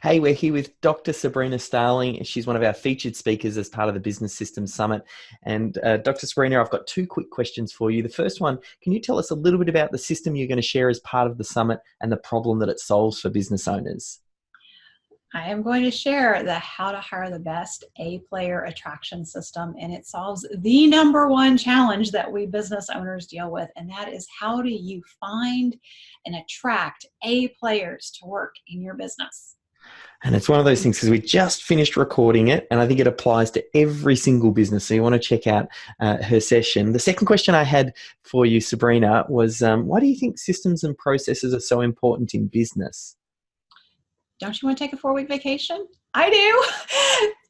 Hey, we're here with Dr. Sabrina Starling. She's one of our featured speakers as part of the Business Systems Summit. And Dr. Sabrina, I've got two quick questions for you. The first one, can you tell us a little bit about the system you're going to share as part of the summit and the problem that it solves for business owners? I am going to share the how to hire the best A-player attraction system, and it solves the number one challenge that we business owners deal with, and that is how do you find and attract A-players to work in your business? And it's one of those things because we just finished recording it, and I think it applies to every single business. So you want to check out her session. The second question I had for you, Sabrina, was why do you think systems and processes are so important in business? Don't you want to take a 4-week vacation? I do.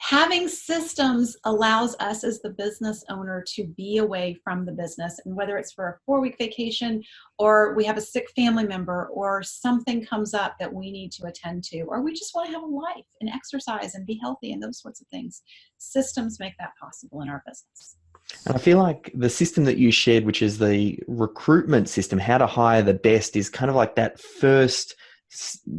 Having systems allows us as the business owner to be away from the business, and whether it's for a 4-week vacation or we have a sick family member or something comes up that we need to attend to, or we just want to have a life and exercise and be healthy and those sorts of things. Systems make that possible in our business. And I feel like the system that you shared, which is the recruitment system, how to hire the best, is kind of like that first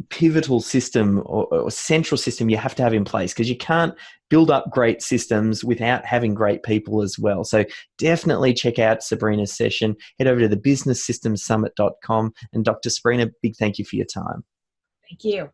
pivotal system or central system you have to have in place, because you can't build up great systems without having great people as well. So definitely check out Sabrina's session. Head over to the businesssystemsummit.com. And Dr. Sabrina, big thank you for your time. Thank you.